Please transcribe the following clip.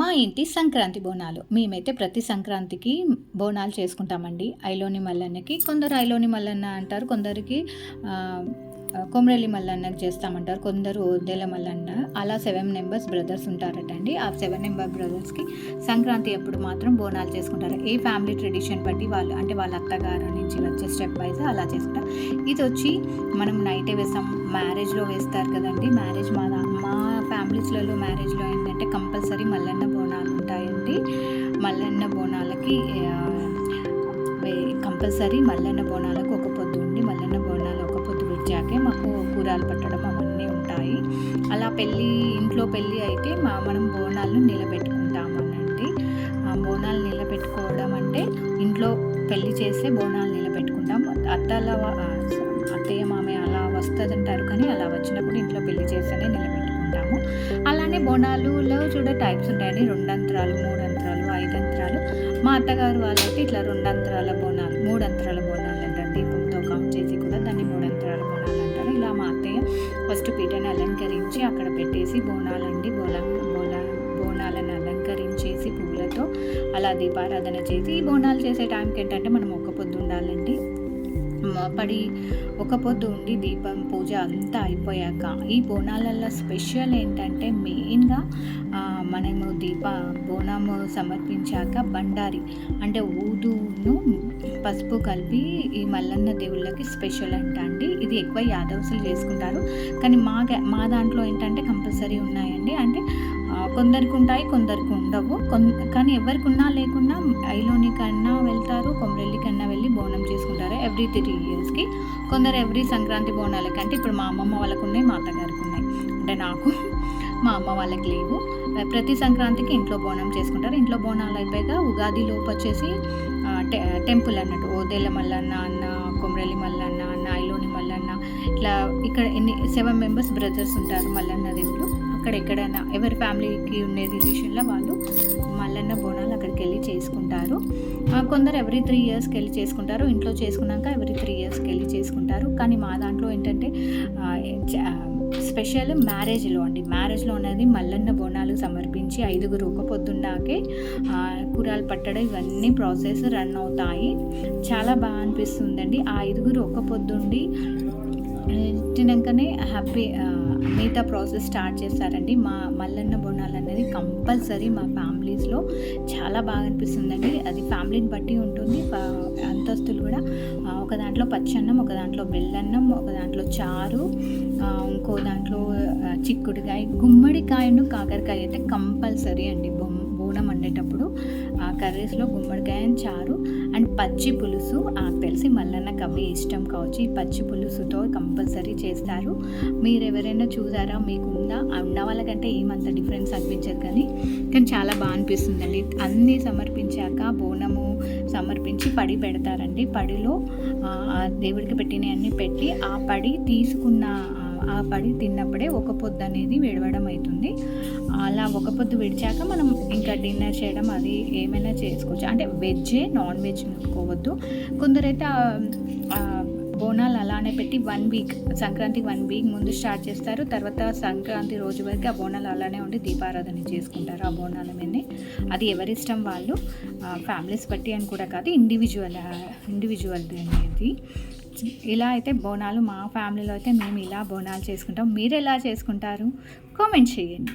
మా ఇంటి సంక్రాంతి బోనాలు. మేమైతే ప్రతి సంక్రాంతికి బోనాలు చేసుకుంటామండి. ఐలోని మల్లన్నకి. కొందరు ఐలోని మల్లన్న అంటారు. కొందరికి కొమరెల్లి మల్లన్నకి చేస్తామంటారు. కొందరు ఓదెల మల్లన్న. అలా 7 మెంబర్స్ బ్రదర్స్ ఉంటారటండి. ఆ 7 మెంబర్ బ్రదర్స్కి సంక్రాంతి అప్పుడు మాత్రం బోనాలు చేసుకుంటారు. ఏ ఫ్యామిలీ ట్రెడిషన్ బట్టి వాళ్ళు, అంటే వాళ్ళ అత్తగారు నుంచి వచ్చే స్టెప్ వైజ్ అలా చేసుకుంటారు. ఇది వచ్చి మనం నైటే వేస్తాం. మ్యారేజ్లో వేస్తారు కదండి. మ్యారేజ్ మా ఫ్యామిలీస్లలో మ్యారేజ్లో ఏంటంటే కంపల్సరీ మల్లన్న బోనాలు ఉంటాయండి. మల్లన్న బోనాలకి కంపల్సరీ మల్లన్న బోనాలకు ఒక పొద్దు ఉండి, మల్లన్న బోనాలు ఒక పొద్దు విడిచాకే మాకు కూరలు పట్టడం అవన్నీ ఉంటాయి. అలా ఇంట్లో పెళ్ళి అయితే మనం బోనాలను నిలబెట్టుకుంటామనండి. బోనాలు నిలబెట్టుకోవడం అంటే ఇంట్లో పెళ్ళి చేస్తే బోనాలు నిలబెట్టుకుంటాం. అత్తయ్య మామయ్య అలా వస్తుందంటారు, కానీ అలా వచ్చినప్పుడు ఇంట్లో పెళ్లి చేస్తేనే నిలబెట్టుకుంటాము. అలానే బోనాలులో టైప్స్ ఉంటాయండి. 2 అంతరాలు, 3 అంతరాలు, 5 అంతరాలు. మా అత్తగారు వాళ్ళైతే ఇట్లా 2 అంతరాల బోనాలు, 3 అంతరాల బోనాలు అంటారు. దీపంతో కౌంట్ చేసి కూడా దాన్ని 3 అంతరాల బోనాలు అంటారు. ఇలా మా అత్తయ్య ఫస్ట్ పీటని అలంకరించి అక్కడ పెట్టేసి బోనాలను అలంకరించేసి పువ్వులతో అలా దీపారాధన చేసి, ఈ బోనాలు చేసే టైంకి ఏంటంటే మనం ఒక్క పొద్దు ఉండాలండి. ఒక పొద్దు ఉండి దీపం పూజ అంతా అయిపోయాక ఈ బోనాలల్లో స్పెషల్ ఏంటంటే మెయిన్గా మనము బోనము సమర్పించాక బండారి అంటే ఊదును పసుపు కలిపి ఈ మల్లన్న దేవుళ్ళకి స్పెషల్ అండి. ఇది ఎక్కువ యాదవ్స్లు చేసుకుంటారు, కానీ మా దాంట్లో ఏంటంటే కంపల్సరీ ఉన్నాయండి. అంటే కొందరికి ఉంటాయి, కొందరికి ఉండవు. కానీ ఎవరికి ఉన్నా లేకున్నా ఐలోని కన్నా వెళ్తారు, కొమరెల్లి కన్నా వెళ్ళి బోనం చేసుకుంటారు ఎవ్రీ 3 ఇయర్స్కి. కొందరు ఎవ్రీ సంక్రాంతి బోనాలకి, అంటే ఇప్పుడు మా అమ్మమ్మ వాళ్ళకు ఉన్నాయి, మా అత్తగారికి ఉన్నాయి. అంటే నాకు మా అమ్మ వాళ్ళకి లేవు. ప్రతి సంక్రాంతికి ఇంట్లో బోనం చేసుకుంటారు. ఇంట్లో బోనాలు అయిపోయాక ఉగాది లోపు వచ్చేసి టెంపుల్ అన్నట్టు ఓదెల మల్లన్న అన్న, కొమరెల్లి మల్లన్న అన్న, ఐలోని మల్లన్న, ఇట్లా ఇక్కడ 7 మెంబర్స్ బ్రదర్స్ ఉంటారు మల్లన్న దేవుళ్ళు. అక్కడ ఎక్కడైనా ఎవరి ఫ్యామిలీకి ఉండే రిలేషన్లో వాళ్ళు మల్లన్న బోనాలు అక్కడికి వెళ్ళి చేసుకుంటారు. కొందరు ఎవ్రీ 3 ఇయర్స్కి వెళ్ళి చేసుకుంటారు. ఇంట్లో చేసుకున్నాక ఎవ్రీ 3 ఇయర్స్కి వెళ్ళి చేసుకుంటారు. కానీ మా దాంట్లో ఏంటంటే స్పెషల్ మ్యారేజ్లో అనేది మల్లన్న బోనాలు సమర్పించి 5గురు ఒక పొద్దున్నాకే కూరలు పట్టడం ఇవన్నీ ప్రాసెస్ రన్ అవుతాయి. చాలా బాగా అనిపిస్తుందండి. ఆ 5గురు ఒక పొద్దుండి తినాకనే మిగతా ప్రాసెస్ స్టార్ట్ చేస్తారండి. మా మల్లన్న బోనాలు అనేది కంపల్సరీ మా ఫ్యామిలీస్లో చాలా బాగా అనిపిస్తుందండి. అది ఫ్యామిలీని బట్టి ఉంటుంది. అంతస్తులు కూడా ఒక దాంట్లో పచ్చన్నం, ఒక దాంట్లో బెల్లన్నం, ఒక దాంట్లో చారు, ఇంకో దాంట్లో చిక్కుడుకాయ, గుమ్మడికాయను కాకరకాయ అయితే కంపల్సరీ అండి. బోనం వండేటప్పుడు ఆ కర్రీస్లో గుమ్మడికాయ చారు అండ్ పచ్చి పులుసు. తెలిసి మల్లన్నకు అవి ఇష్టం కావచ్చు. ఈ పచ్చి పులుసుతో కంపల్సరీ చేస్తారు. మీరు ఎవరైనా చూసారా? మీకుందా? ఉన్న వాళ్ళకంటే ఏమంత డిఫరెన్స్ అనిపించదు, కానీ చాలా బాగా అనిపిస్తుందండి. అన్నీ సమర్పించాక బోనము సమర్పించి పడి పెడతారండి. పడిలో దేవుడికి పెట్టినవన్నీ పెట్టి ఆ పడి తిన్నప్పుడే ఒక పొద్దు అనేది విడవడం అవుతుంది. అలా ఒక పొద్దు విడిచాక మనం ఇంకా డిన్నర్ చేయడం అది ఏమైనా చేసుకోవచ్చు. అంటే వెజ్జే, నాన్ వెజ్ ముట్టుకోవద్దు. కొందరైతే బోనాలు అలానే పెట్టి 1 వీక్, సంక్రాంతికి 1 వీక్ ముందు స్టార్ట్ చేస్తారు. తర్వాత సంక్రాంతి రోజు వరకు ఆ బోనాలు అలానే ఉండి దీపారాధన చేసుకుంటారు ఆ బోనాల మీదనే. అది ఎవరిష్టం వాళ్ళు, ఫ్యామిలీస్ బట్టి అని కూడా కాదు, ఇండివిజువల్ అనేది. ఇలా అయితే బోనాలు మా ఫ్యామిలీలో అయితే మేము ఇలా బోనాలు చేసుకుంటాం. మీరు ఎలా చేసుకుంటారు? కామెంట్ చేయండి.